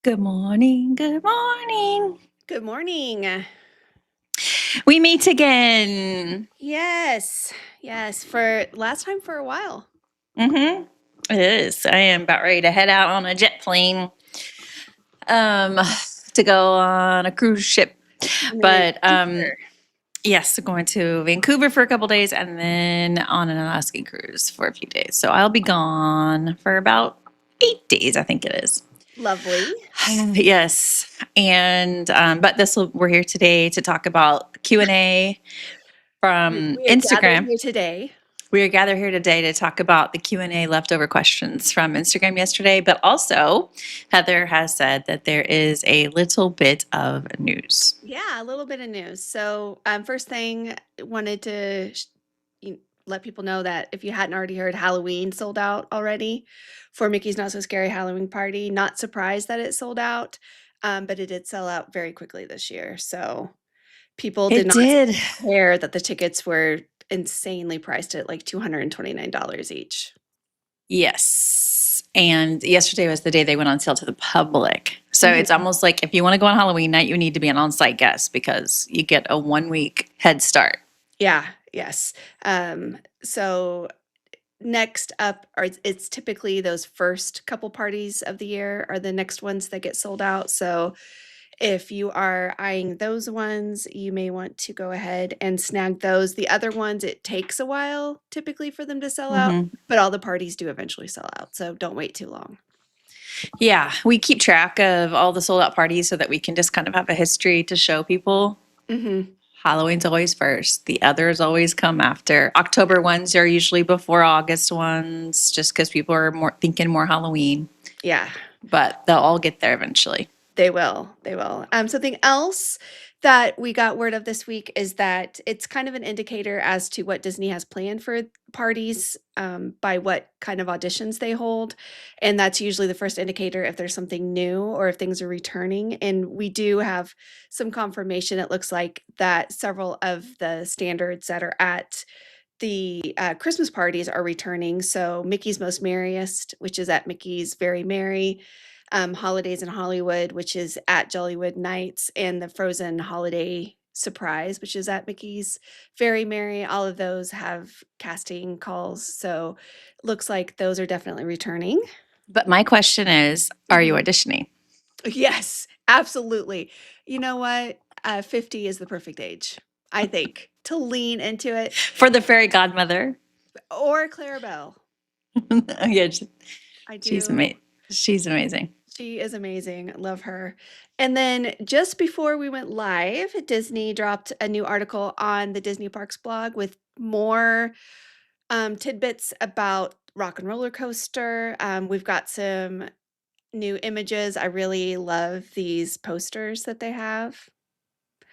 Good morning. Good morning. Good morning. We meet again. Yes, yes, for last time for a while. Mm-hmm. It is. I am about ready to head out on a jet plane um, to go on a cruise ship. But yes, going to Vancouver for a couple days and then on an Alaskan cruise for a few days. So I'll be gone for about 8 days, I think it is. Lovely. Yes, and but we're here today to talk about Q&A from We are gathered Instagram. here today. We are gathered here today to talk about the Q&A leftover questions from Instagram yesterday, but also Heather has said that there is a little bit of news. Yeah, a little bit of news. So, first thing, wanted to let people know that if you hadn't already heard, Halloween sold out already for Mickey's Not So Scary Halloween Party. Not surprised that it sold out, but it did sell out very quickly this year. So, people did It not did. care that the tickets were insanely priced at like $229 each. Yes. And yesterday was the day they went on sale to the public. So Mhm. it's almost like if you want to go on Halloween night, you need to be an on-site guest because you get a 1 week head start. Yeah, yes. So next up are it's typically those first couple parties of the year are the next ones that get sold out. So if you are eyeing those ones, you may want to go ahead and snag those. The other ones, it takes a while typically for them to sell out, Mm-hmm. but all the parties do eventually sell out. So don't wait too long. Yeah, we keep track of all the sold out parties so that we can just kind of have a history to show people. Hmm. Halloween's always first. The others always come after. October ones are usually before August ones, just because people are more thinking more Halloween. Yeah. But they'll all get there eventually. They will. They will. Something else that we got word of this week is that it's kind of an indicator as to what Disney has planned for parties, by what kind of auditions they hold. And that's usually the first indicator if there's something new or if things are returning. And we do have some confirmation, it looks like, that several of the standards that are at the Christmas parties are returning. So Mickey's Most Merriest, which is at Mickey's Very Merry, Holidays in Hollywood, which is at Jollywood Nights, and the Frozen Holiday Surprise, which is at Mickey's Very Merry. All of those have casting calls. So looks like those are definitely returning. But my question is, are you Mhm. auditioning? Yes, absolutely. You know what? 50 is the perfect age, I think, to lean into it. For the fairy godmother? Or Clarabelle. Yeah, I she's do. amazing. She's amazing. She is amazing. Love her. And then just before we went live, Disney dropped a new article on the Disney Parks blog with more tidbits about Rock and Roller Coaster. We've got some new images. I really love these posters that they have.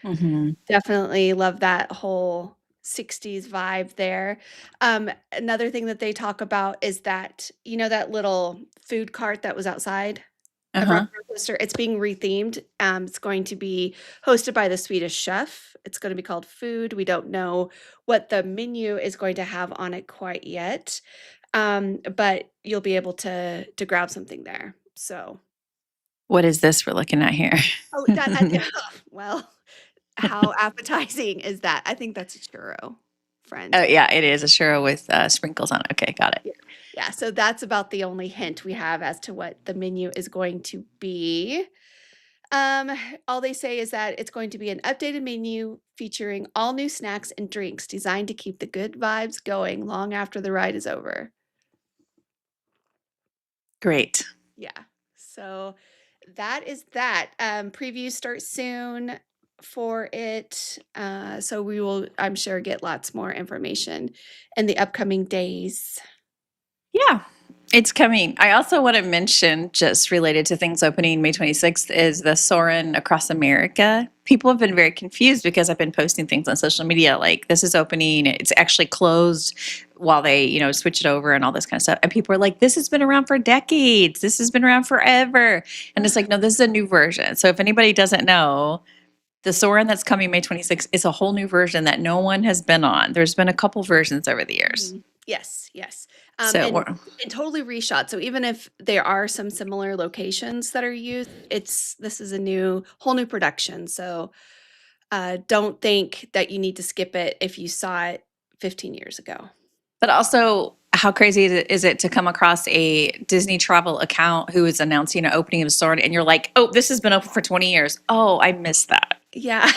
Hmm. Definitely love that whole 60s vibe there. Another thing that they talk about is that, that little food cart that was outside of Rock Uh-huh. and Roller Coaster, it's being rethemed. It's going to be hosted by the Swedish chef. It's going to be called Food. We don't know what the menu is going to have on it quite yet, but you'll be able to grab something there. So, What is this we're looking at here? oh, well, how appetizing is that? I think that's a churro, Oh, friend. yeah, it is a churro with sprinkles on it. Okay, got it. Yeah. Yeah, so that's about the only hint we have as to what the menu is going to be. Um, all they say is that it's going to be an updated menu featuring all new snacks and drinks designed to keep the good vibes going long after the ride is over. Great. Yeah. So that is that. Previews start soon for it. So we will, I'm sure, get lots more information in the upcoming days. Yeah, it's coming. I also want to mention, just related to things opening May 26th, is the Soarin' Across America. People have been very confused because I've been posting things on social media like this is opening, it's actually closed while they, switch it over and all this kind of stuff. And people are like, this has been around for decades. This has been around forever. And it's like, no, this is a new version. So if anybody doesn't know, the Soarin' that's coming May 26th is a whole new version that no one has been on. There's been a couple versions over the years. Mhm. Yes, yes. So we're, And totally reshot. So even if there are some similar locations that are used, this is a whole new production. So don't think that you need to skip it if you saw it 15 years ago. but also, how crazy is it to come across a Disney travel account who is announcing an opening of a store and you're like, oh, this has been open for 20 years. Oh, I missed that. Yeah.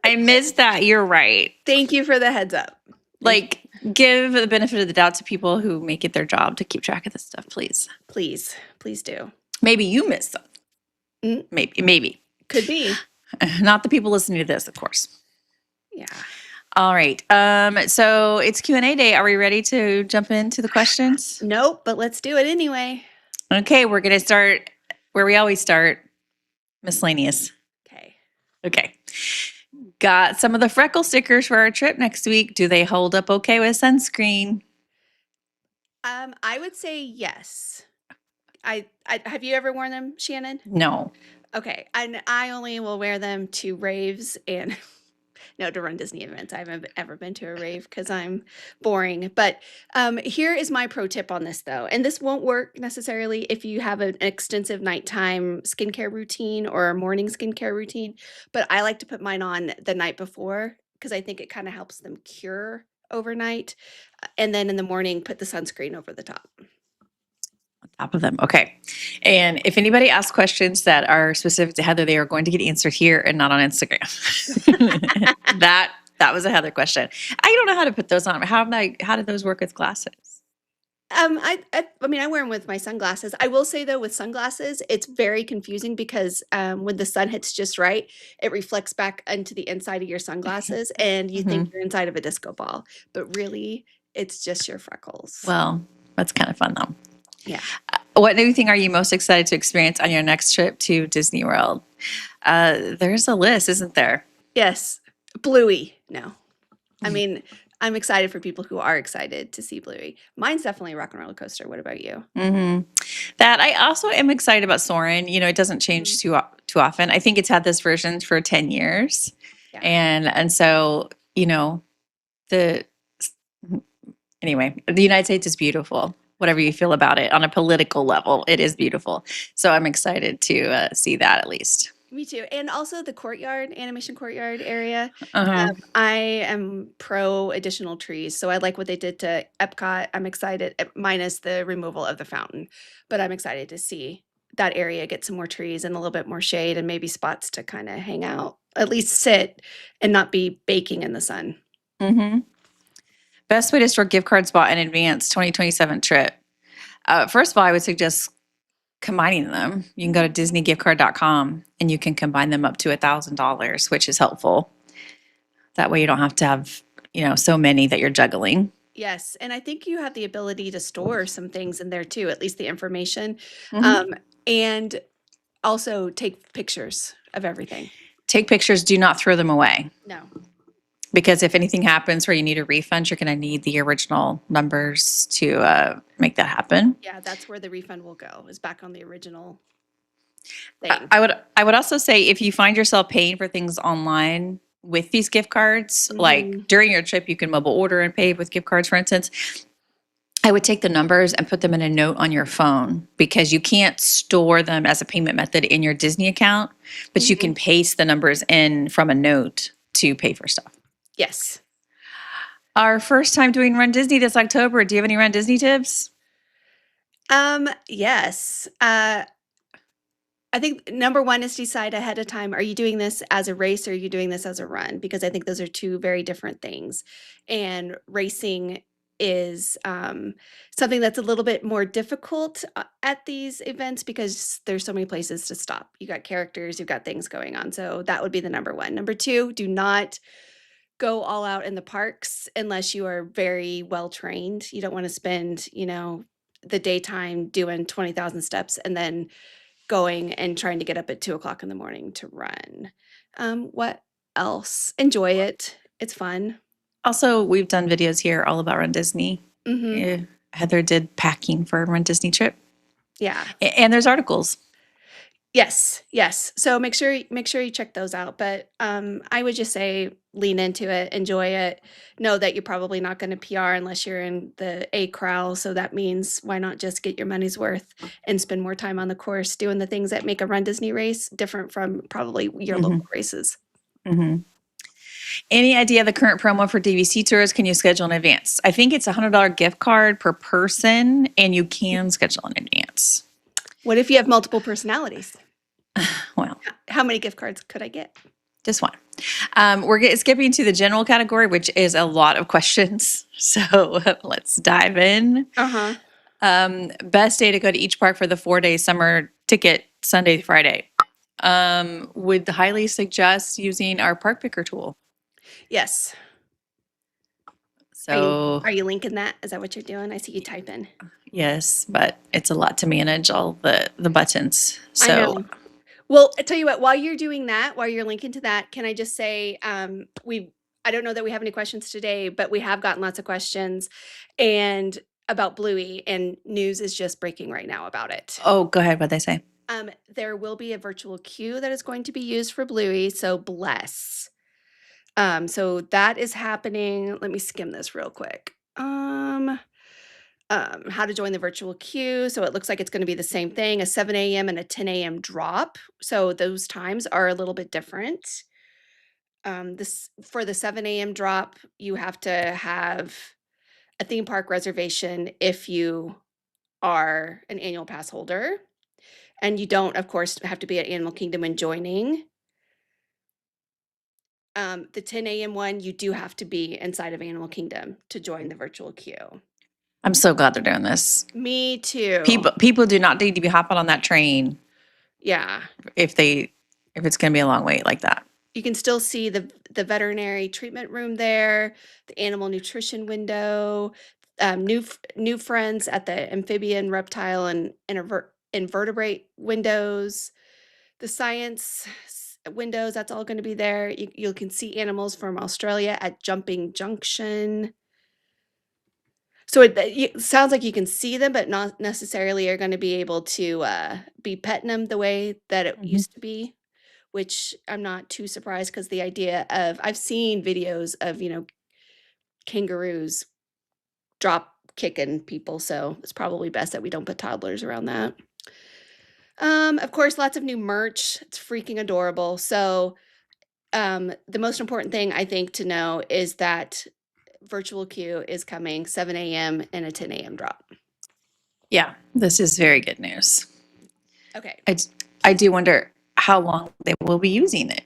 I missed that. You're right. Thank you for the heads up. Like, give the benefit of the doubt to people who make it their job to keep track of this stuff, please. Please, please do. Maybe you missed something. Mm. Maybe. Could be. Not the people listening to this, of course. Yeah. All right. So it's Q&A day. Are we ready to jump into the questions? Nope, but let's do it anyway. Okay, we're going to start where we always start, miscellaneous. Okay. Okay. Got some of the freckle stickers for our trip next week. Do they hold up okay with sunscreen? I would say yes. I have you ever worn them, Shannon? No. Okay. And I only will wear them to raves and no, to run Disney events. I haven't ever been to a rave because I'm boring. But here is my pro tip on this, though. And this won't work necessarily if you have an extensive nighttime skincare routine or a morning skincare routine. But I like to put mine on the night before because I think it kind of helps them cure overnight. And then in the morning, put the sunscreen over the top. On top of them. Okay. And if anybody asks questions that are specific to Heather, they are going to get answered here and not on Instagram. That was a Heather question. I don't know how to put those on. How did those work with glasses? I mean, I wear them with my sunglasses. I will say though, with sunglasses, it's very confusing because when the sun hits just right, it reflects back into the inside of your sunglasses, and you think you're inside of a disco ball, but really, it's just your freckles. Well, that's kind of fun though. Yeah. What new thing are you most excited to experience on your next trip to Disney World? There's a list, isn't there? Yes. Bluey. No. I mean, I'm excited for people who are excited to see Bluey. Mine's definitely Rock and Roller Coaster. What about you? That I also am excited about Soarin'. You know, it doesn't change too often. I think it's had this version for 10 years. Yeah. And so, you know, anyway, the United States is beautiful. Whatever you feel about it on a political level, it is beautiful. So I'm excited to see that at least. Me too. And also the animation courtyard area. Uh-huh. I am pro additional trees. So I like what they did to Epcot. I'm excited, minus the removal of the fountain. But I'm excited to see that area get some more trees and a little bit more shade and maybe spots to kind of hang out, at least sit and not be baking in the sun. Best way to store gift cards bought in advance 2027 trip. First of all, I would suggest combining them. You can go to disneygiftcard.com and you can combine them up to $1,000, which is helpful. That way you don't have to have, so many that you're juggling. Yes. And I think you have the ability to store some things in there too, at least the information. And also take pictures of everything. Take pictures. Do not throw them away. No. Because if anything happens where you need a refund, you're going to need the original numbers to make that happen. Yeah, that's where the refund will go, is back on the original thing. I would also say if you find yourself paying for things online with these gift cards, like during your trip, you can mobile order and pay with gift cards, for instance. I would take the numbers and put them in a note on your phone because you can't store them as a payment method in your Disney account, but you can paste the numbers in from a note to pay for stuff. Yes. Our first time doing Run Disney this October. Do you have any Run Disney tips? Yes. I think number one is decide ahead of time. Are you doing this as a race or are you doing this as a run? Because I think those are two very different things. And racing is something that's a little bit more difficult at these events because there's so many places to stop. You got characters, you've got things going on. So that would be the number one. Number two, do not go all out in the parks unless you are very well trained. You don't want to spend, the daytime doing 20,000 steps and then going and trying to get up at 2:00 in the morning to run. What else? Enjoy it. It's fun. Also, we've done videos here all about Run Disney. Heather did packing for a Run Disney trip. Yeah. And there's articles. Yes, yes. So make sure you check those out. But I would just say lean into it, enjoy it. Know that you're probably not going to PR unless you're in the A crowd. So that means why not just get your money's worth and spend more time on the course doing the things that make a Run Disney race different from probably your Hmm. local races. Hmm. Any idea of the current promo for DVC tours? Can you schedule in advance? I think it's a $100 gift card per person, and you can schedule in advance. What if you have multiple personalities? Well, How many gift cards could I get? just one. We're skipping to the general category, which is a lot of questions. So let's dive in. Uh-huh. Best day to go to each park for the 4-day summer ticket, Sunday to Friday. Would highly suggest using our park picker tool. Yes. So Are you linking that? Is that what you're doing? I see you typing. yes, but it's a lot to manage all the buttons. I So know. Well, I tell you what, while you're doing that, while you're linking to that, can I just say, I don't know that we have any questions today, but we have gotten lots of questions and about Bluey, and news is just breaking right now about it. oh, go ahead. What they say? There will be a virtual queue that is going to be used for Bluey, so bless. So that is happening. Let me skim this real quick. How to join the virtual queue. So it looks like it's going to be the same thing, a 7 a.m. and a 10 a.m. drop. So those times are a little bit different. This for the 7 a.m. drop, you have to have a theme park reservation if you are an annual pass holder. And you don't, of course, have to be at Animal Kingdom when joining. The 10 a.m. one, you do have to be inside of Animal Kingdom to join the virtual queue. I'm so glad they're doing this. Me too. People do not need to be hopping on that train Yeah. if it's going to be a long wait like that. You can still see the veterinary treatment room there, the animal nutrition window, new friends at the amphibian, reptile, and invertebrate windows, the science windows. That's all going to be there. You can see animals from Australia at Jumping Junction. So it sounds like you can see them, but not necessarily are going to be able to be petting them the way that it Mhm. used to be, which I'm not too surprised because the idea of I've seen videos of, kangaroos drop kicking people, so it's probably best that we don't put toddlers around that. Of course, lots of new merch. It's freaking adorable. So, the most important thing I think to know is that virtual queue is coming 7 a.m. and a 10 a.m. drop. Yeah, this is very good news. Okay. I do wonder how long they will be using it.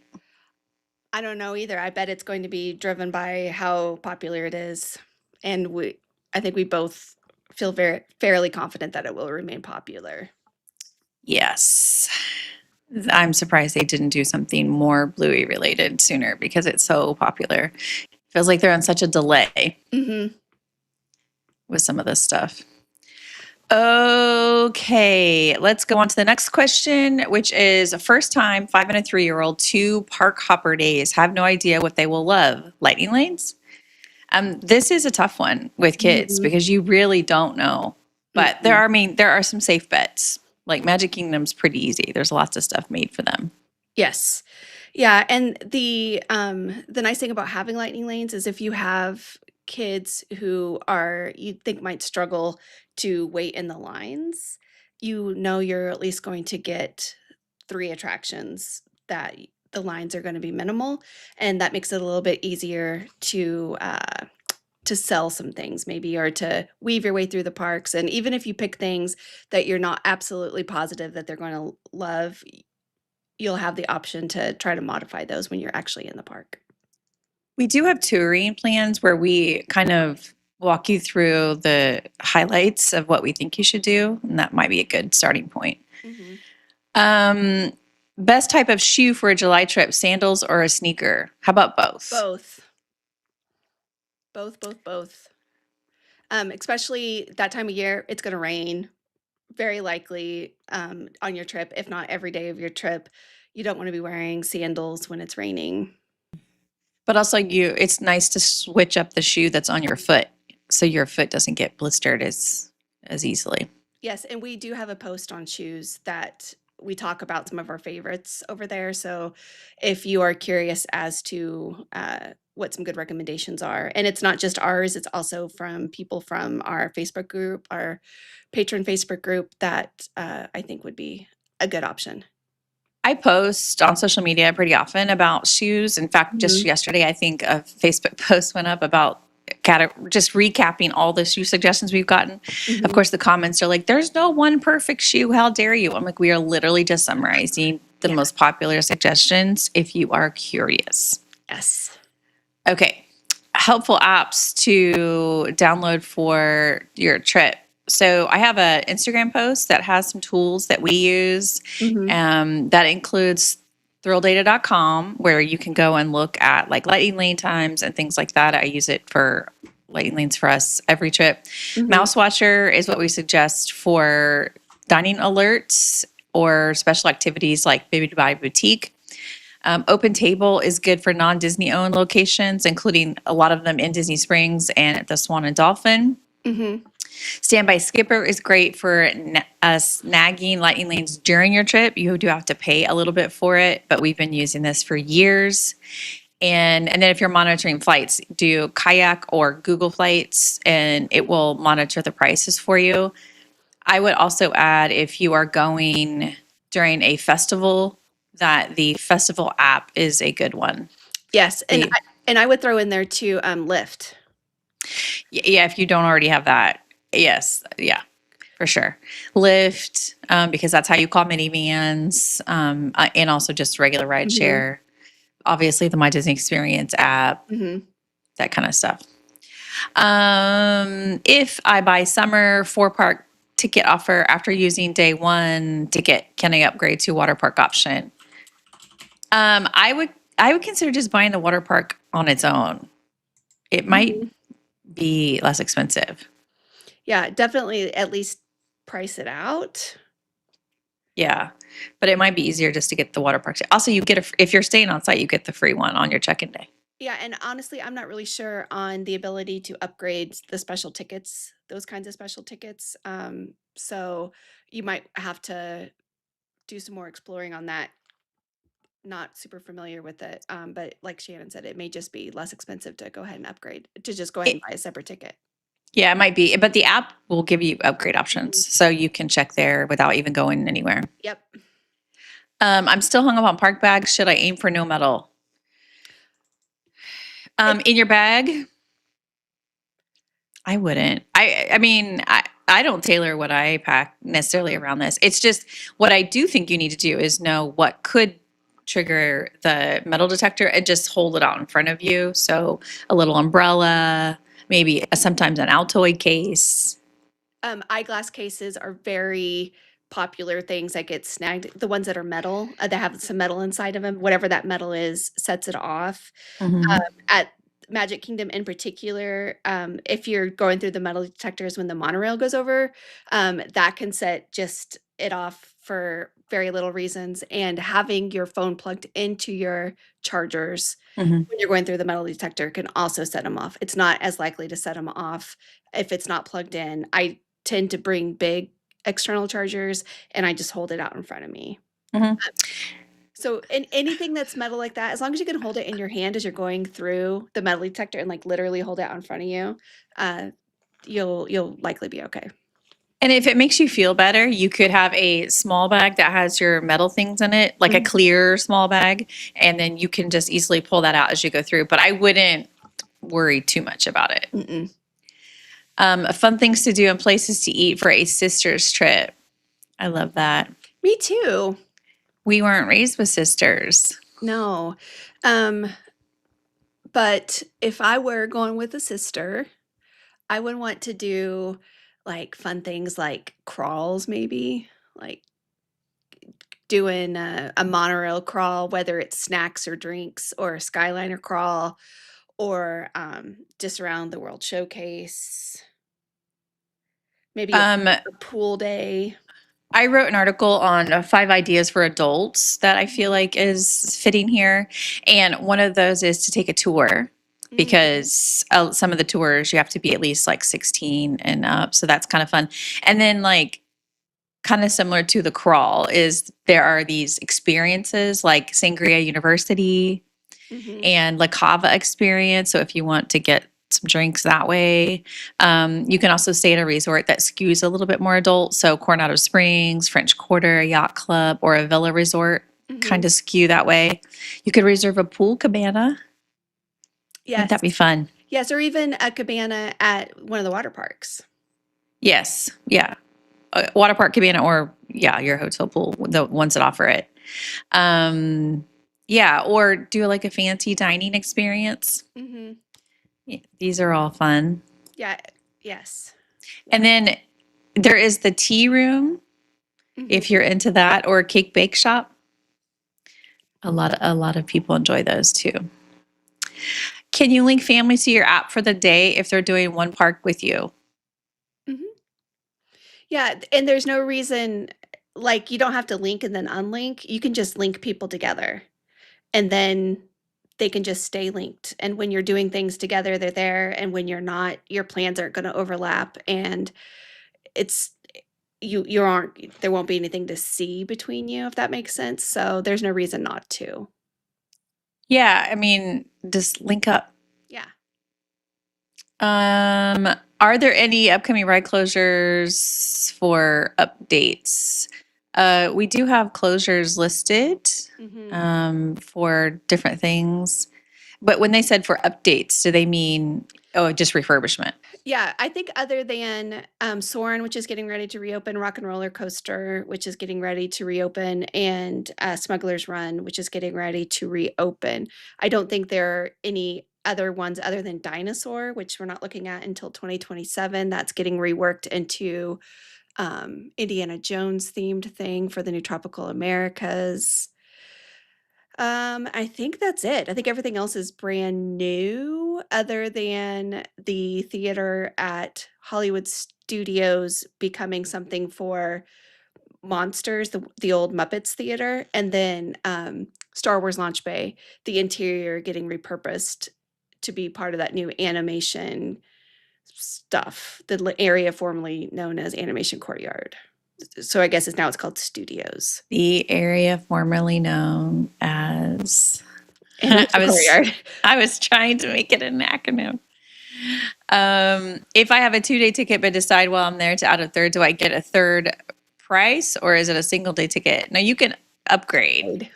I don't know either. I bet it's going to be driven by how popular it is. And I think we both feel fairly confident that it will remain popular. Yes. I'm surprised they didn't do something more Bluey related sooner because it's so popular. Feels like they're on such a delay Hmm. with some of this stuff. Okay, let's go on to the next question, which is first time 5 and a 3-year-old 2 park hopper days. Have no idea what they will love. Lightning lanes? This is a tough one with kids Mhm. because you really don't know. But Mm-mm. there are some safe bets. Like Magic Kingdom's pretty easy. There's lots of stuff made for them. Yes. Yeah, and the nice thing about having lightning lanes is if you have kids who are you think might struggle to wait in the lines, you know you're at least going to get 3 attractions that the lines are gonna be minimal, and that makes it a little bit easier to sell some things maybe or to weave your way through the parks, and even if you pick things that you're not absolutely positive that they're gonna love, you'll have the option to try to modify those when you're actually in the park. We do have touring plans where we kind of walk you through the highlights of what we think you should do, and that might be a good starting point. Mhm. Um, Best type of shoe for a July trip, sandals or a sneaker? How about both? Both. Both, both, both. Especially that time of year, it's gonna rain, very likely, on your trip, if not every day of your trip. You don't wanna be wearing sandals when it's raining. But also it's nice to switch up the shoe that's on your foot so your foot doesn't get blistered as easily. Yes, and we do have a post on shoes that we talk about some of our favorites over there. So if you are curious as to what some good recommendations are, and it's not just ours, it's also from people from our Facebook group, our patron Facebook group, that I think would be a good option. I post on social media pretty often about shoes. In fact, just Mhm. yesterday, I think a Facebook post went up about just recapping all the shoe suggestions we've gotten. Of Mhm. course, the comments are like, there's no one perfect shoe. How dare you? I'm like, we are literally just summarizing the Yeah. most popular suggestions if you are curious. Yes. Okay. Helpful apps to download for your trip. So I have an Instagram post that has some tools that we use. Mhm. That includes thrillldata.com, where you can go and look at like lightning lane times and things like that. I use it for lightning lanes for us every trip. Mhm. Mouse Watcher is what we suggest for dining alerts or special activities like Baby Dubai Boutique. Open Table is good for non-Disney owned locations, including a lot of them in Disney Springs and at the Swan and Dolphin. Mhm. Standby Skipper is great for snagging lightning lanes during your trip. You do have to pay a little bit for it, but we've been using this for years. And then if you're monitoring flights, do Kayak or Google Flights, and it will monitor the prices for you. I would also add, if you are going during a festival, that the festival app is a good one. Yes, The and I would throw in there too, Lyft. Yeah, if you don't already have that, yes, yeah, for sure. Lyft, because that's how you call minivans, and also just regular ride Mhm. share. Obviously, the My Disney Experience app, Mhm. that kind of stuff. If I buy summer 4 park ticket offer after using day one ticket, can I upgrade to water park option? I would consider just buying the water park on its own. It might Mhm. be less expensive. Yeah, definitely at least price it out. Yeah, but it might be easier just to get the water park. Also, you get if you're staying on site, you get the free one on your check-in day. Yeah, and honestly, I'm not really sure on the ability to upgrade the special tickets, those kinds of special tickets. So you might have to do some more exploring on that. Not super familiar with it, but like Shannon said, it may just be less expensive to go ahead and upgrade, to just go ahead and It, buy a separate ticket. yeah, it might be, but the app will give you upgrade Mhm. options, so you can check there without even going anywhere. Yep. I'm still hung up on park bags. Should I aim for no metal? It, In your bag, I wouldn't. I mean, I don't tailor what I pack necessarily around this. It's just what I do think you need to do is know what could trigger the metal detector and just hold it out in front of you. So a little umbrella, maybe sometimes an Altoid case. eyeglass cases are very popular things that get snagged. The ones that are metal, that have some metal inside of them, whatever that metal is, sets it off. Hmm. At Magic Kingdom in particular, if you're going through the metal detectors when the monorail goes over, that can set just it off for very little reasons. And having your phone plugged into your chargers Hmm. when you're going through the metal detector can also set them off. It's not as likely to set them off if it's not plugged in. I tend to bring big external chargers and I just hold it out in front of me. Hmm. So, in anything that's metal like that, as long as you can hold it in your hand as you're going through the metal detector and like literally hold it out in front of you, uh, you'll likely be okay. And if it makes you feel better, you could have a small bag that has your metal things in it, like a Mhm. clear small bag, and then you can just easily pull that out as you go through. But I wouldn't worry too much about it. Mm-mm. Fun things to do and places to eat for a sister's trip. I love that. Me too. We weren't raised with sisters. No. Um, but if I were going with a sister, I would want to do like fun things like crawls, maybe like doing a monorail crawl, whether it's snacks or drinks, or a Skyliner crawl, or just around the World Showcase. Maybe Um, a pool day. I wrote an article on 5 ideas for adults that I feel Mhm. like is fitting here. And one of those is to take a tour Mhm. because some of the tours you have to be at least like 16 and up. So that's kind of fun. And then like kind of similar to the crawl is there are these experiences like Sangria University Mhm. and La Cava experience. So if you want to get some drinks that way, you can also stay at a resort that skews a little bit more adult. So Coronado Springs, French Quarter, a yacht club, or a villa resort kind Mhm. of skew that way. You could reserve a pool cabana. Wouldn't Yes. that be fun? Yes, or even a cabana at one of the water parks. Yes. Yeah. A water park cabana or yeah, your hotel pool, the ones that offer it. Um, yeah, or do like a fancy dining experience. Mhm. These are all fun. Yeah. Yes. And then there is the tea room Mhm. if you're into that, or a cake bake shop. A lot of people enjoy those too. Can you link families to your app for the day if they're doing one park with you? Mhm. Yeah, and there's no reason like, you don't have to link and then unlink. You can just link people together, and then they can just stay linked, and when you're doing things together, they're there, and when you're not, your plans aren't gonna overlap, and it's you aren't there won't be anything to see between you, if that makes sense, so there's no reason not to. Yeah, I mean, just link up. Yeah. Um, are there any upcoming ride closures for updates? We do have closures listed Mhm. for different things. But when they said for updates, do they mean, oh, just refurbishment? Yeah, I think other than, Soarin', which is getting ready to reopen, Rock and Roller Coaster, which is getting ready to reopen, and, Smuggler's Run, which is getting ready to reopen. I don't think there are any other ones other than Dinosaur, which we're not looking at until 2027. That's getting reworked into, Indiana Jones themed thing for the new Tropical Americas. I think that's it. I think everything else is brand new other than the theater at Hollywood Studios becoming something for Monsters, the old Muppets theater, and then, Star Wars Launch Bay, the interior getting repurposed to be part of that new animation stuff, the area formerly known as Animation Courtyard. So I guess it's called Studios. The area formerly known as I Animation was Courtyard. I was trying to make it an acronym. If I have a 2-day ticket but decide while I'm there to add a third, do I get a third price or is it a single day ticket? No, you can upgrade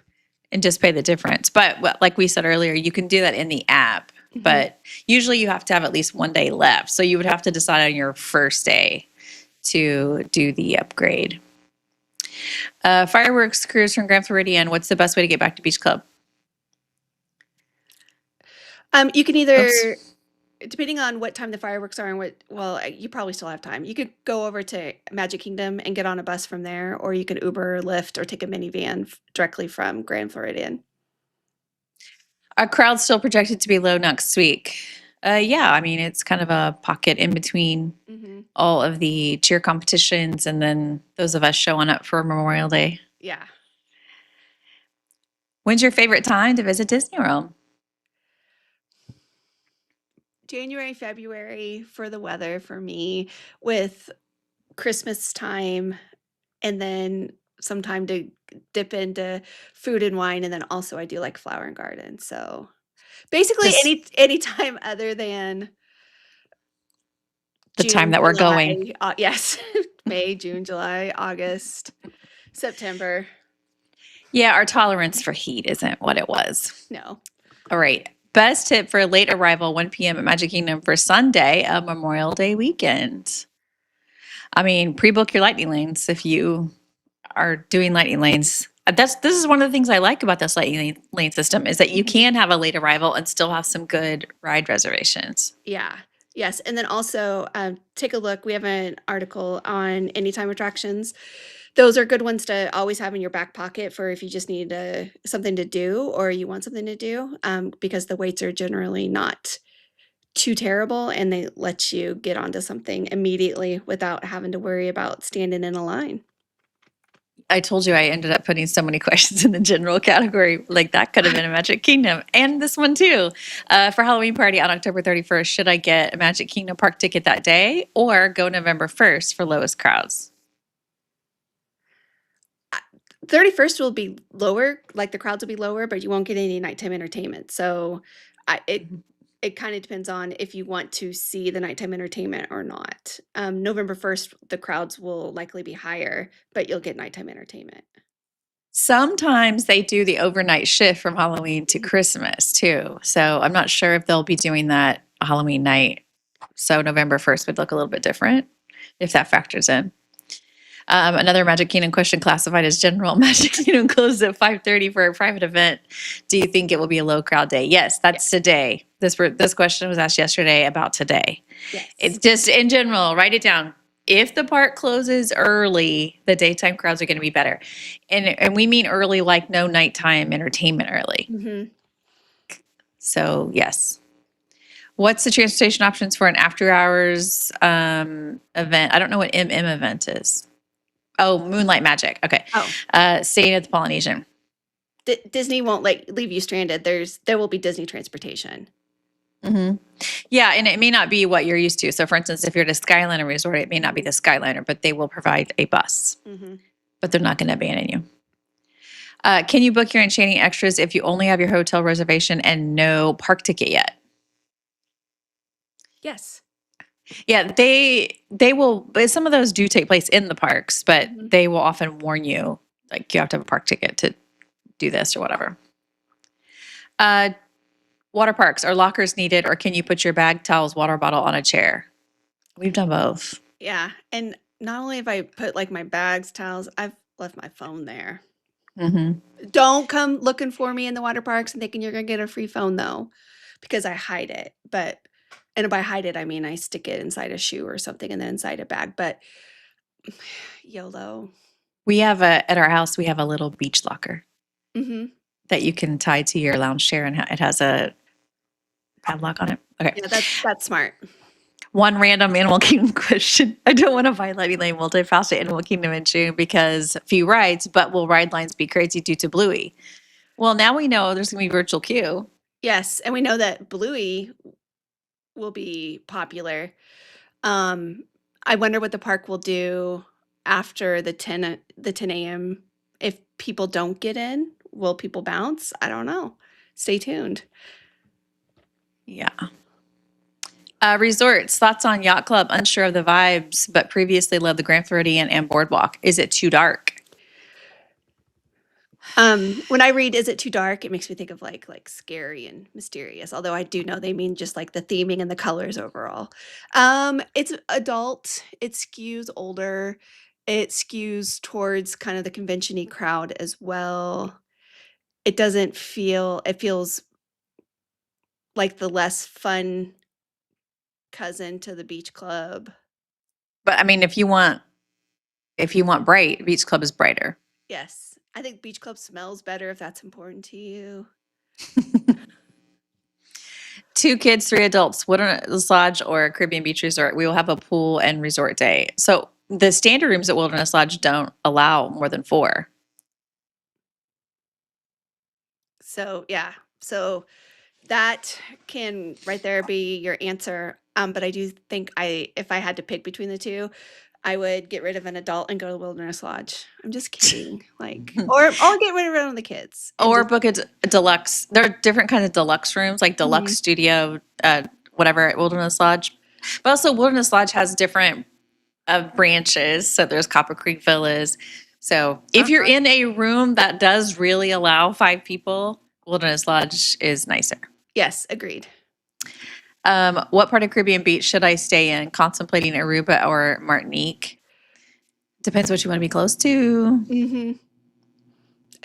and just pay the difference. But like we said earlier, you can do that in the app. Mhm. But usually you have to have at least one day left. So you would have to decide on your first day to do the upgrade. Fireworks cruise from Grand Floridian. What's the best way to get back to Beach Club? You can either Oops. depending on what time the fireworks are and you probably still have time. You could go over to Magic Kingdom and get on a bus from there, or you can Uber, or Lyft, or take a minivan directly from Grand Floridian. Our crowd's still projected to be low next week. Yeah, I mean, it's kind of a pocket in between Mhm. all of the cheer competitions and then those of us showing up for Memorial Day. Yeah. When's your favorite time to visit Disney World? January, February for the weather for me, with Christmas time, and then some time to dip into food and wine, and then also I do like Flower and Garden, so basically Just any time other than the time June, that we're going. July, yes, May, June, July, August, September. Yeah, our tolerance for heat isn't what it was. No. All right. Best tip for late arrival, 1 p.m. at Magic Kingdom for Sunday, a Memorial Day weekend. I mean, pre-book your lightning lanes if you are doing lightning lanes. This is one of the things I like about this lightning lane system is that you Mhm. can have a late arrival and still have some good ride reservations. Yeah. Yes, and then also, take a look, we have an article on anytime attractions. Those are good ones to always have in your back pocket for if you just need, something to do or you want something to do, because the waits are generally not too terrible, and they let you get onto something immediately without having to worry about standing in a line. I told you I ended up putting so many questions in the general category. Like that could have been a Magic Kingdom, and this one too. For Halloween party on October 31st, should I get a Magic Kingdom park ticket that day or go November 1st for lowest crowds? 31st will be lower, like the crowds will be lower, but you won't get any nighttime entertainment. So it kind of depends on if you want to see the nighttime entertainment or not. November 1st, the crowds will likely be higher, but you'll get nighttime entertainment. Sometimes they do the overnight shift from Halloween to Christmas too. So I'm not sure if they'll be doing that Halloween night. So November 1st would look a little bit different if that factors in. Another Magic Kingdom question classified as general. Magic Kingdom closes at 5:30 for a private event. Do you think it will be a low crowd day? Yes, that's today. This question was asked yesterday about today. Yes. It's just in general, write it down. If the park closes early, the daytime crowds are going to be better. And we mean early like no nighttime entertainment early. Mhm. So, yes. What's the transportation options for an after hours event? I don't know what MM event is. Oh, Moonlight Magic. Okay. Oh, Staying at the Polynesian. Disney won't leave you stranded. There will be Disney transportation. Mm-hmm. Yeah, and it may not be what you're used to. So, for instance, if you're at a Skyliner resort, it may not be the Skyliner, but they will provide a bus. Mm-hmm. But they're not going to abandon you. Can you book your Enchanting Extras if you only have your hotel reservation and no park ticket yet? Yes. Yeah, they will. But some of those do take place in the parks, but Mhm. they will often warn you, like you have to have a park ticket to do this or whatever. Water parks, are lockers needed, or can you put your bag, towels, water bottle on a chair? We've done both. Yeah, and not only have I put like my bags, towels, I've left my phone there. Mm-hmm. Don't come looking for me in the water parks and thinking you're gonna get a free phone though, because I hide it. And by hide it, I mean I stick it inside a shoe or something and then inside a bag. But YOLO. We have at our house, we have a little beach locker Mm-hmm. that you can tie to your lounge chair, and it has a padlock on it. Okay. Yeah, that's smart. One random Animal Kingdom question. I don't want to violate Lane multi-pass to Animal Kingdom in June because few rides, but will ride lines be crazy due to Bluey? Well, now we know there's going to be virtual queue. Yes, and we know that Bluey will be popular. I wonder what the park will do after the 10 a.m. If people don't get in, will people bounce? I don't know. Stay tuned. Yeah. Resorts, thoughts on Yacht Club, unsure of the vibes, but previously loved the Grand Floridian and Boardwalk. Is it too dark? When I read "Is it too dark?" it makes me think of like scary and mysterious. Although I do know they mean just like the theming and the colors overall. It's adult. It skews older. It skews towards kind of the convention-y crowd as well. It doesn't feel. It feels like the less fun cousin to the beach club. But I mean, if you want bright, Beach Club is brighter. Yes, I think beach club smells better if that's important to you. 2 kids, 3 adults, Wilderness Lodge or Caribbean Beach Resort. We will have a pool and resort day. So the standard rooms at Wilderness Lodge don't allow more than 4. So yeah, so that can right there be your answer. But I do think if I had to pick between the two, I would get rid of an adult and go to the Wilderness Lodge. I'm just kidding. Or I'll get rid of one of the kids. Or book a deluxe. There are different kinds of deluxe rooms, like deluxe Mhm. studio, whatever at Wilderness Lodge. But also, Wilderness Lodge has different branches. So there's Copper Creek Villas. So if you're in a room that does really allow 5 people, Wilderness Lodge is nicer. Yes, agreed. What part of Caribbean Beach should I stay in? Contemplating Aruba or Martinique? Depends what you want to be close to. Mm-hmm.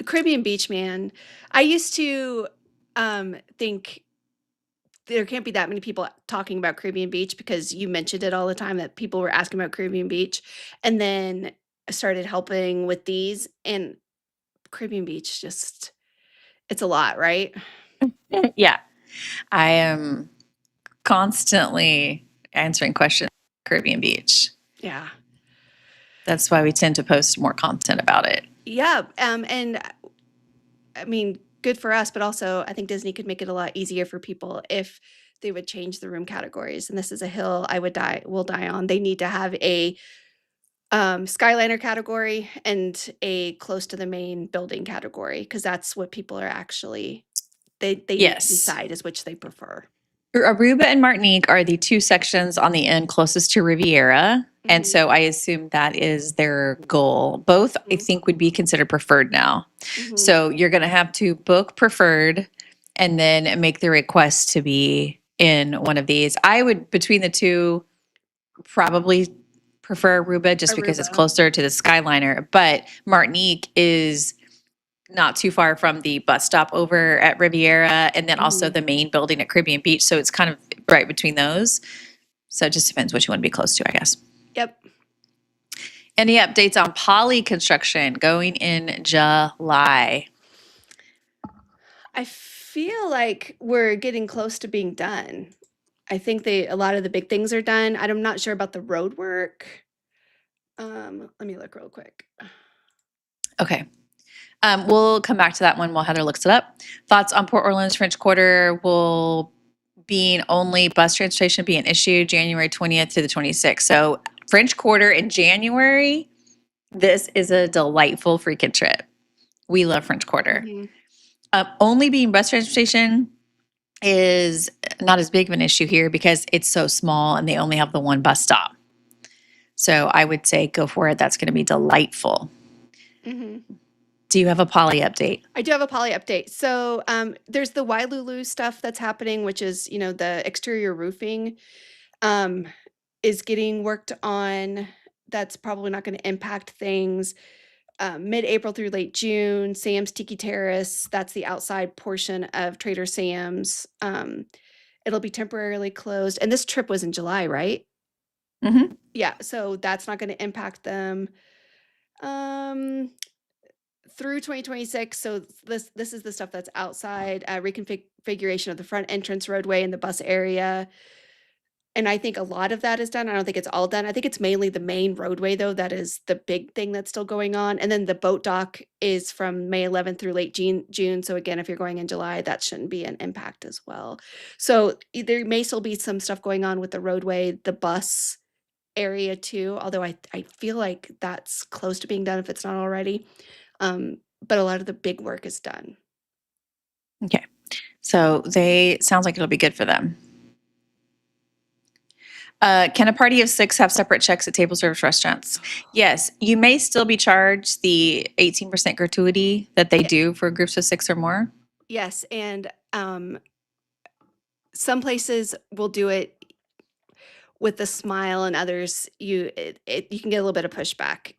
Caribbean Beach, man. I used to think there can't be that many people talking about Caribbean Beach because you mentioned it all the time that people were asking about Caribbean Beach. And then I started helping with these, and Caribbean Beach it's a lot, right? Yeah. I am constantly answering questions about Caribbean Beach. Yeah. That's why we tend to post more content about it. Yeah. And I mean, good for us, but also I think Disney could make it a lot easier for people if they would change the room categories. And this is a hill will die on. They need to have a Skyliner category and a close to the main building category, because that's what people are actually they need to Yes. decide is which they prefer. Aruba and Martinique are the two sections on the end closest to Riviera. And Mhm, so I assume that is their goal. Both, I mhm, think, would be considered preferred now. mhm. So you're going to have to book preferred and then make the request to be in one of these. I would, between the two, probably prefer Aruba just because it's Aruba. closer to the Skyliner. But Martinique is not too far from the bus stop over at Riviera and then also Mhm. the main building at Caribbean Beach. So it's kind of right between those. So it just depends what you want to be close to, I guess. Yep. Any updates on poly construction going in July? I feel like we're getting close to being done. I think a lot of the big things are done. I'm not sure about the road work. Let me look real quick. Okay. We'll come back to that one while Heather looks it up. Thoughts on Port Orleans French Quarter will being only bus transportation being issued January 20th to the 26th. So French Quarter in January, this is a delightful freaking trip. We love French Quarter. Mhm. Only being bus transportation is not as big of an issue here because it's so small and they only have the one bus stop. So I would say go for it. That's going to be delightful. Mhm. Do you have a poly update? I do have a poly update. So, there's the Wailulu stuff that's happening, which is, the exterior roofing, um, is getting worked on. That's probably not gonna impact things. Mid-April through late June, Sam's Tiki Terrace, that's the outside portion of Trader Sam's. It'll be temporarily closed, and this trip was in July, right? Mm-hmm. Yeah, so that's not gonna impact them. Um, through 2026, so this is the stuff that's outside, reconfiguration of the front entrance roadway in the bus area, and I think a lot of that is done. I don't think it's all done. I think it's mainly the main roadway, though, that is the big thing that's still going on, and then the boat dock is from May 11th through late June, so again, if you're going in July, that shouldn't be an impact as well. So, there may still be some stuff going on with the roadway, the bus area too, although I feel like that's close to being done if it's not already. But a lot of the big work is done. Okay. So they sounds like it'll be good for them. Can a party of six have separate checks at table service restaurants? Yes. You may still be charged the 18% gratuity that they Yeah, do for groups of six or more. yes, and, some places will do it with a smile and others you can get a little bit of pushback.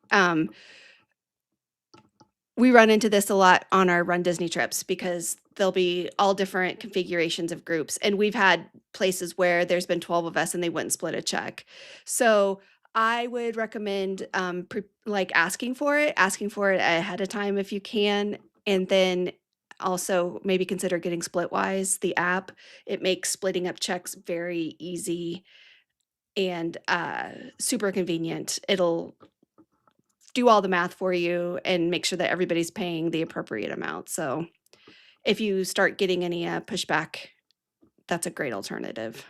We run into this a lot on our Run Disney trips because there'll be all different configurations of groups, and we've had places where there's been 12 of us and they wouldn't split a check. So, I would recommend, asking for it ahead of time if you can, and then also maybe consider getting Splitwise, the app. It makes splitting up checks very easy and, super convenient. It'll do all the math for you and make sure that everybody's paying the appropriate amount. So if you start getting any pushback, that's a great alternative.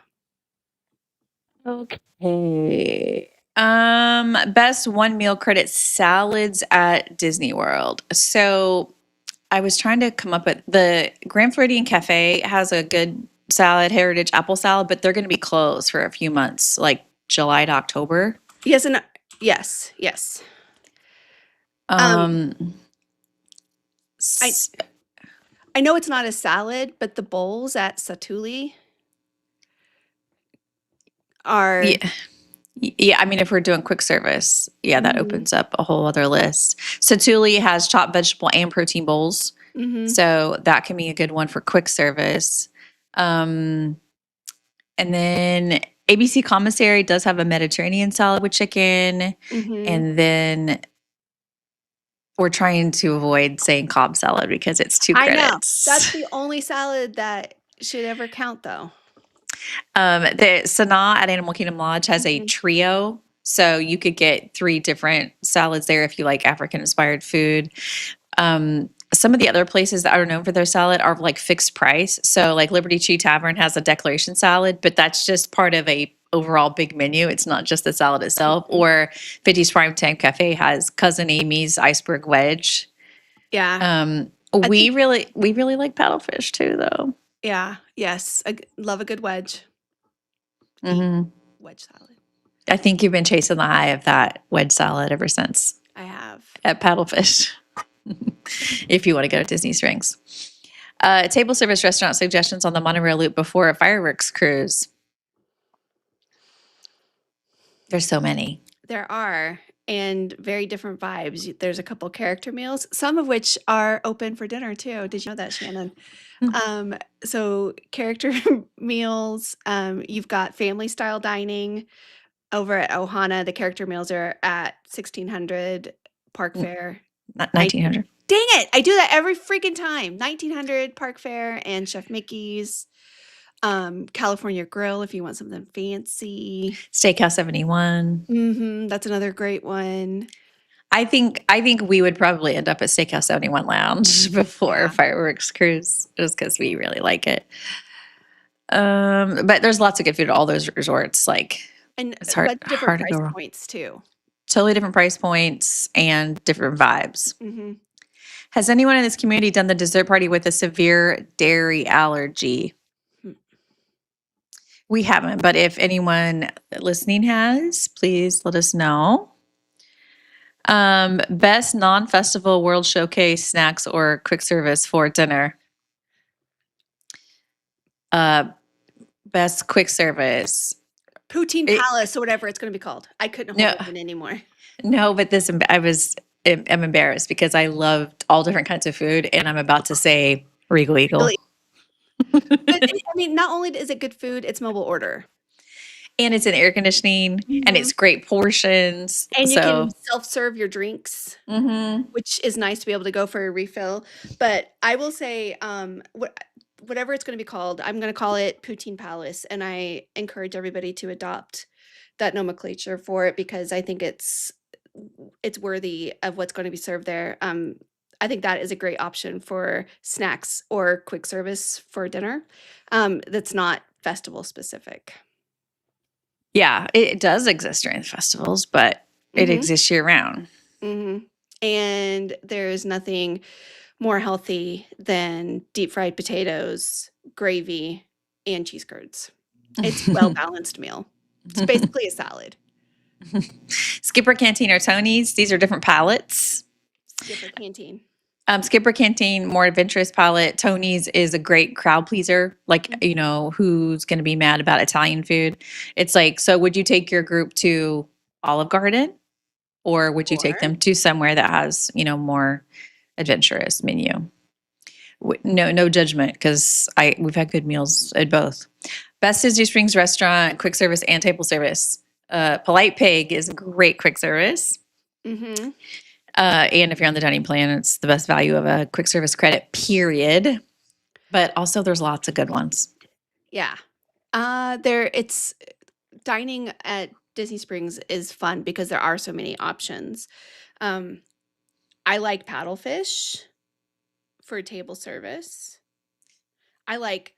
Okay. Best one meal credit salads at Disney World. So I was trying to come up with the Grand Floridian Cafe has a good salad, heritage apple salad, but they're going to be closed for a few months, like July to October. Yes, and yes, yes. Um, Um, I s- I know it's not a salad, but the bowls at Satuli are. yeah, yeah. I mean, if we're doing quick service, yeah, that Mhm, opens up a whole other list. Satuli has chopped vegetable and protein bowls, mhm, so that can be a good one for quick service. Um, And then ABC Commissary does have a Mediterranean salad with chicken. mhm. And then we're trying to avoid saying Cobb salad because it's two I know. credits. That's the only salad that should ever count, though. The Sanaa at Animal Kingdom Lodge has a Mhm. trio. So you could get three different salads there if you like African inspired food. Some of the other places that are known for their salad are like fixed price. So like Liberty Tree Tavern has a declaration salad, but that's just part of a overall big menu. It's not just the salad itself. Or 50's Primetime Cafe has Cousin Amy's iceberg wedge. Yeah. I We think really like paddlefish too, though. yeah, yes. Love a good wedge. Eat Hmm. wedge salad. I think you've been chasing the high of that wedge salad ever since I have. at Paddlefish. If you want to go to Disney Springs. Table service restaurant suggestions on the monorail loop before a fireworks cruise. There's so many. There are, and very different vibes. There's a couple character meals, some of which are open for dinner too. Did you know that, Shannon? Mm. So character meals, you've got family style dining over at Ohana. The character meals are at 1600 Park Fair. Not I 1900. Dang it! I do that every freaking time. 1900 Park Fair and Chef Mickey's. California Grill if you want something fancy. Steakhouse 71. That's another great one. I think we would probably end up at Steakhouse 71 Lounge before Yeah. fireworks cruise, just because we really like it. But there's lots of good food at all those resorts. Like And it's hard but different to go price wrong. points too. Totally different price points and different vibes. hmm Has anyone in this community done the dessert party with a severe dairy allergy? Hmm. We haven't, but if anyone listening has, please let us know. Best non-festival World Showcase snacks or quick service for dinner. Best quick service. Poutine It- Palace or whatever it's going to be called. I couldn't No. hold it in anymore. No, but I'm embarrassed because I loved all different kinds of food, and I'm about to say Regal Eagle. Really? But I mean, not only is it good food, it's mobile order. And it's in air conditioning, and it's great portions. And you So, can self-serve your drinks, mhm. which is nice to be able to go for a refill. But I will say, whatever it's going to be called, I'm going to call it Poutine Palace, and I encourage everybody to adopt that nomenclature for it because I think it's worthy of what's going to be served there. I think that is a great option for snacks or quick service for dinner. That's not festival specific. Yeah, it does exist during the festivals, but it Mhm. exists year round. And there's nothing more healthy than deep fried potatoes, gravy, and cheese curds. It's a well-balanced meal. It's basically a salad. Skipper Canteen or Tony's, these are different palettes. Skipper Canteen. Skipper Canteen, more adventurous palette. Tony's is a great crowd pleaser. Like, who's going to be mad about Italian food? It's like, so would you take your group to Olive Garden, or would you take Or them to somewhere that has, more adventurous menu? No judgment, because we've had good meals at both. Best Disney Springs restaurant, quick service and table service. Polite Pig is a great quick service. Mhm. And if you're on the dining plan, it's the best value of a quick service credit, period. But also there's lots of good ones. Yeah. It's dining at Disney Springs is fun because there are so many options. I like paddlefish for table service. I like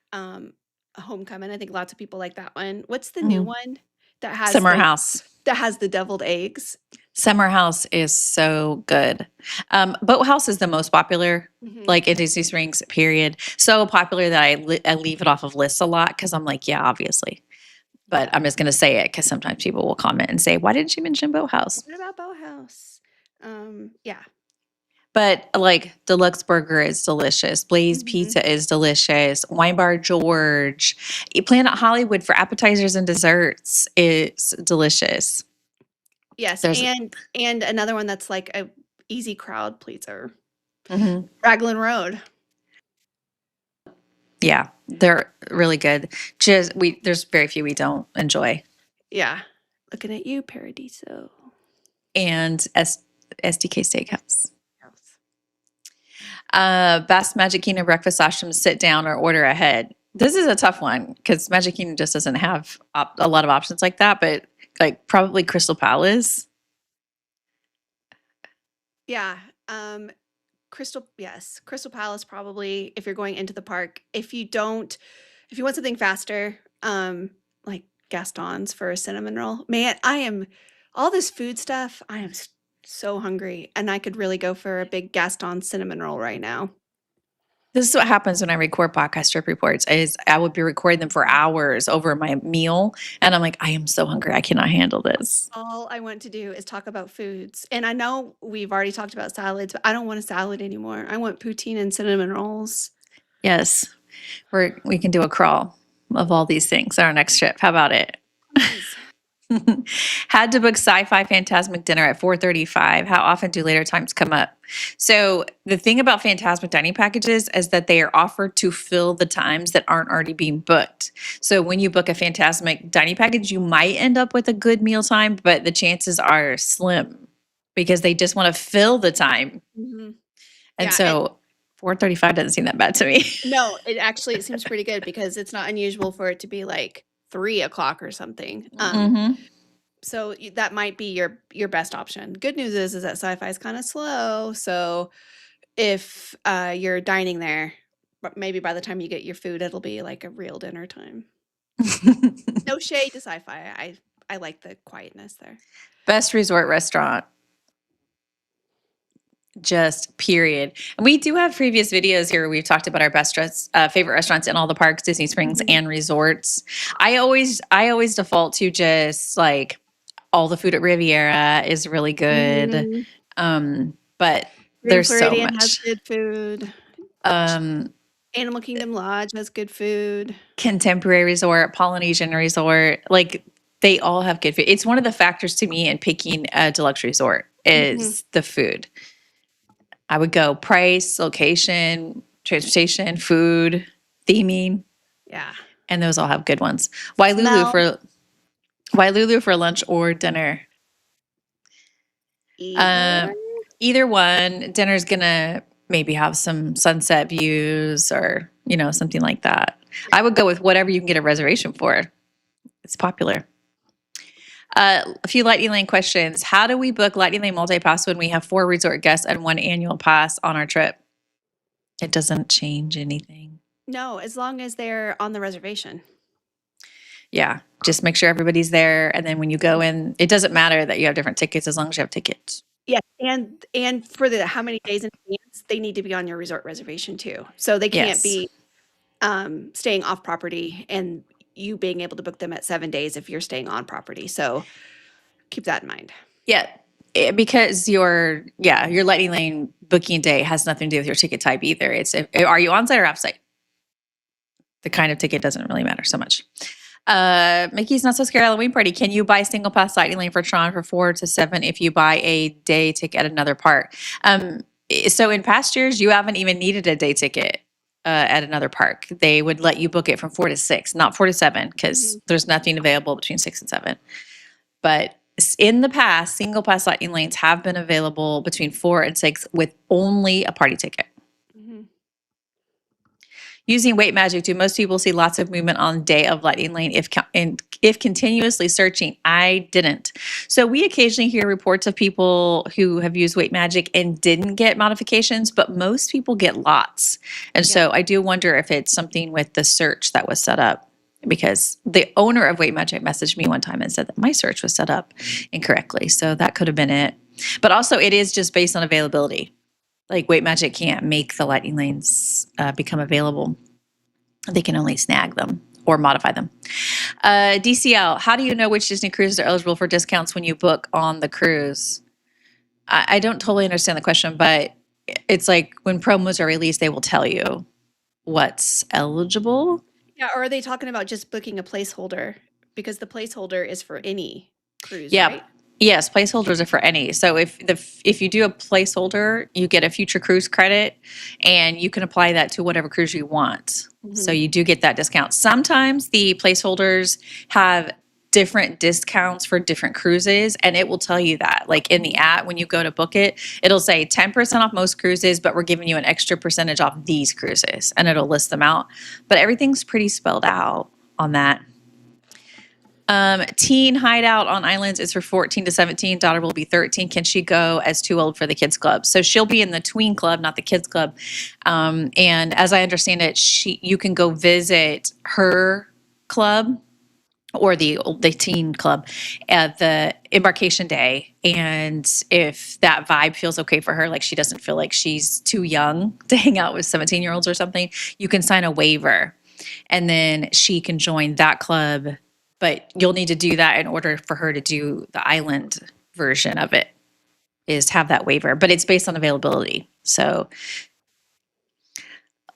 homecoming. I think lots of people like that one. What's the new one that has Summer House. that has the deviled eggs? Summer House is so good. Boat House is the most popular, like in Disney Springs, period. So popular that I leave it off of lists a lot because I'm like, yeah, obviously. But I'm just going to say it because sometimes people will comment and say, why didn't you mention Boat House? What about Boat House? Yeah. But like Deluxe Burger is delicious. Blaze Pizza is delicious. Wine Bar George. Planet Hollywood for appetizers and desserts is delicious. Yes, There's and another one that's like a easy crowd pleaser. Mhm. Raglan Road. Yeah, they're really good. There's very few we don't enjoy. Yeah. Looking at you, Paradiso. And SDK Steakhouse. House. Best Magic Kingdom breakfast options, sit down or order ahead. This is a tough one because Magic Kingdom just doesn't have a lot of options like that, but like probably Crystal Palace. Yeah. Crystal Palace probably if you're going into the park. If you want something faster, like Gaston's for a cinnamon roll. Man, all this food stuff, I am so hungry, and I could really go for a big Gaston cinnamon roll right now. This is what happens when I record podcast trip reports is I would be recording them for hours over my meal. And I'm like, I am so hungry. I cannot handle this. All I want to do is talk about foods. And I know we've already talked about salads, but I don't want a salad anymore. I want poutine and cinnamon rolls. Yes. We can do a crawl of all these things on our next trip. How about it? Please. Had to book sci-fi Phantasmic dinner at 4:35. How often do later times come up? So the thing about Phantasmic dining packages is that they are offered to fill the times that aren't already being booked. So when you book a Phantasmic dining package, you might end up with a good meal time, but the chances are slim because they just want to fill the time. Mhm. And Yeah, so 4:35 doesn't seem that bad to me. no, it seems pretty good because it's not unusual for it to be like 3 o'clock or something. Mhm. So that might be your best option. Good news is that sci-fi is kind of slow. So if you're dining there, but maybe by the time you get your food, it'll be like a real dinner time. No shade to sci-fi. I like the quietness there. Best resort restaurant. Just period. And we do have previous videos here where we've talked about our favorite restaurants in all the parks, Disney Springs and resorts. I always default to just like all the food at Riviera is really good. But there's so Floridian has much. good food. Animal Kingdom Lodge has good food. Contemporary Resort, Polynesian Resort, like they all have good food. It's one of the factors to me in picking a deluxe resort is the food. I would go price, location, transportation, food, theming, Yeah. and those all have good ones. Smell. Why Lulu for lunch or dinner? Either one. Dinner's gonna maybe have some sunset views or something like that. I would go with whatever you can get a reservation for. It's popular. A few Lightning Lane questions. How do we book Lightning Lane multi-pass when we have 4 resort guests and 1 annual pass on our trip? It doesn't change anything. No, as long as they're on the reservation. Yeah, just make sure everybody's there. And then when you go in, it doesn't matter that you have different tickets as long as you have tickets. Yeah, and for how many days in advance, they need to be on your resort reservation too. So they can't be staying off property and you being able to book them at 7 days if you're staying on property. So keep that in mind. Yeah, because your Lightning Lane booking day has nothing to do with your ticket type either. It's are you on site or off site? The kind of ticket doesn't really matter so much. Mickey's Not So Scared Halloween Party. Can you buy single pass Lightning Lane for Tron for 4 to 7 if you buy a day ticket at another park? So in past years, you haven't even needed a day ticket at another park. They would let you book it from 4 to 6, not 4 to 7, because there's nothing available between 6 and 7. But in the past, single pass Lightning Lanes have been available between 4 and 6 with only a party ticket. Using Weight Magic, do most people see lots of movement on the day of Lightning Lane if continuously searching? I didn't. So we occasionally hear reports of people who have used Weight Magic and didn't get modifications, but most people get lots. And so I do wonder if it's something with the search that was set up, because the owner of Weight Magic messaged me one time and said that my search was set up incorrectly. So that could have been it. But also it is just based on availability. Like Weight Magic can't make the Lightning Lanes become available. They can only snag them or modify them. DCL, how do you know which Disney cruises are eligible for discounts when you book on the cruise? I don't totally understand the question, but it's like when promos are released, they will tell you what's eligible. Yeah, or are they talking about just booking a placeholder? Because the placeholder is for any cruise, Yeah. right? Yes, placeholders are for any. So if you do a placeholder, you get a future cruise credit, and you can apply that to whatever cruise you want. So you do get that discount. Sometimes the placeholders have different discounts for different cruises, and it will tell you that. Like in the app, when you go to book it, it'll say 10% off most cruises, but we're giving you an extra percentage off these cruises, and it'll list them out. But everything's pretty spelled out on that. Teen Hideout on Islands is for 14 to 17. Daughter will be 13. Can she go as too old for the kids club? So she'll be in the tween club, not the kids club. And as I understand it, you can go visit her club, or the teen club at the embarkation day. And if that vibe feels okay for her, like she doesn't feel like she's too young to hang out with 17-year-olds or something, you can sign a waiver and then she can join that club. But you'll need to do that in order for her to do the island version of it, is have that waiver, but it's based on availability. So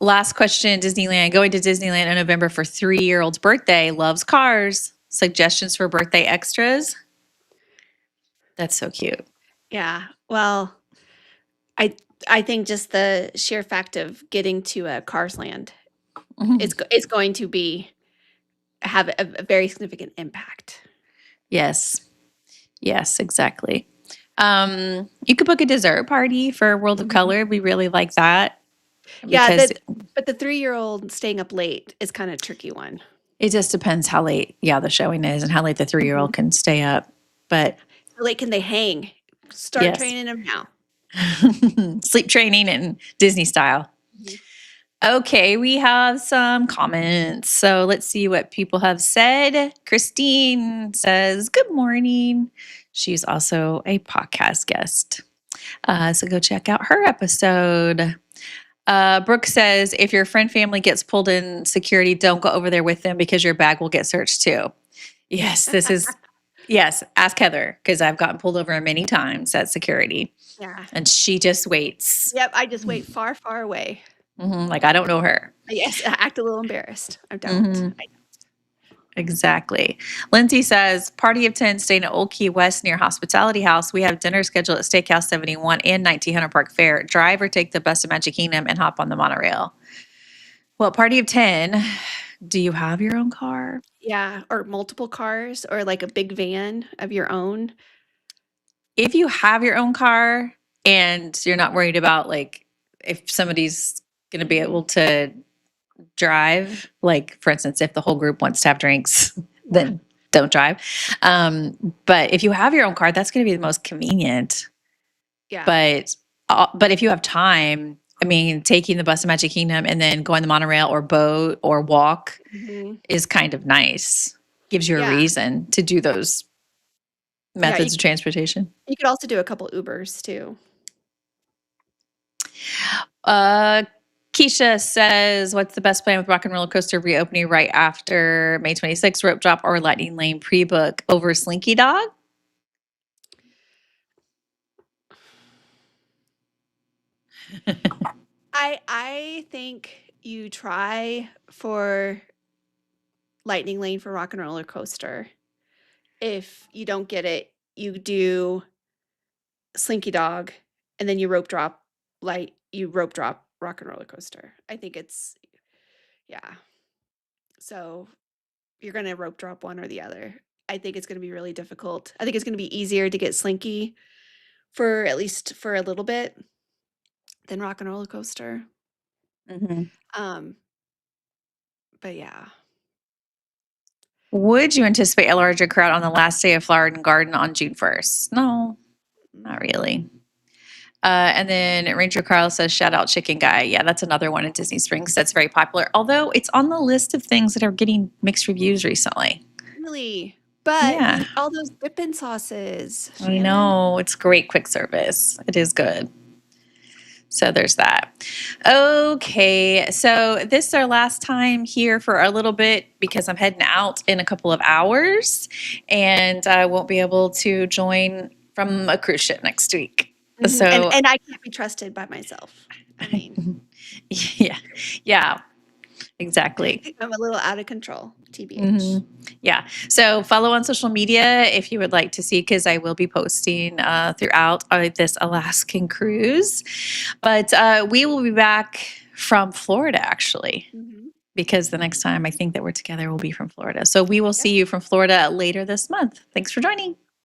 last question, Disneyland. Going to Disneyland in November for 3-year-old's birthday. Loves cars. Suggestions for birthday extras? That's so cute. Yeah. Well, I I think just the sheer fact of getting to a Cars Land Mhm. is going to be have a very significant impact. Yes. Yes, exactly. You could book a dessert party for World of Mhm. Color. We really like that Yeah, because but the 3-year-old staying up late is kind of a tricky one. it just depends how late, the showing is and how late the 3-year-old Mhm. can stay up. But How late can they hang? Start yes, training them now. sleep training and Disney style. Mhm. Okay, we have some comments. So let's see what people have said. Christine says, "Good morning." She's also a podcast guest. So go check out her episode. Brooke says, "If your friend family gets pulled in security, don't go over there with them because your bag will get searched too." Yes, yes, ask Heather because I've gotten pulled over many times at security Yeah. and she just waits. Yep, I just wait far, far away. Like I don't know her. Yes, I act a little embarrassed. I don't. Mhm. Exactly. Lindsay says, "Party of 10 staying at Old Key West near Hospitality House. We have dinner scheduled at Steakhouse 71 and 1900 Park Fair. Drive or take the bus to Magic Kingdom and hop on the monorail." Well, Party of 10, do you have your own car? Yeah, or multiple cars or like a big van of your own. If you have your own car and you're not worried about like if somebody's going to be Mhm. able to drive, like for instance, if the whole group wants to have drinks, Yeah. then don't drive. But if you have your own car, that's going to be the most convenient. Yeah. But if you have time, I mean, taking the bus to Magic Kingdom and then going the monorail or boat or walk Mhm. is kind of nice. Gives you a Yeah. reason to do those Yeah, methods of transportation. you could also do a couple Ubers too. Uh, Keisha says, "What's the best plan with Rock and Roller Coaster reopening right after May 26th? Rope drop or Lightning Lane pre-book over Slinky Dog?" I think you try for Lightning Lane for Rock and Roller Coaster. If you don't get it, you do Slinky Dog, and then you rope drop Rock and Roller Coaster. I think it's yeah. So you're gonna rope drop one or the other. I think it's gonna be really difficult. I think it's gonna be easier to get Slinky for at least for a little bit than Rock and Roller Coaster. Mhm. Um, but yeah. Would you anticipate a larger crowd on the last day of Flower and Garden on June 1st? No, not Mm. really. And then Ranger Carl says, "Shout out Chicken Guy." Yeah, that's another one in Disney Springs that's very popular. Although it's on the list of things that are getting mixed reviews recently. Really? But Yeah, you all those dipping sauces, I Shannon. know. It's great quick service. It is good. So there's that. Okay, so this is our last time here for a little bit because I'm heading out in a couple of hours and I won't be able to join from a cruise ship next week. Mhm, So, and I can't be trusted by myself. I mean, yeah, yeah, exactly. I'm a little out of control, TBH. Mhm. Yeah. So follow on social media if you would like to see, because I will be posting throughout this Alaskan cruise. But we will be back from Florida, actually, Mhm. because the next time I think that we're together will be from Florida. So we will Yeah. see you from Florida later this month. Thanks for joining.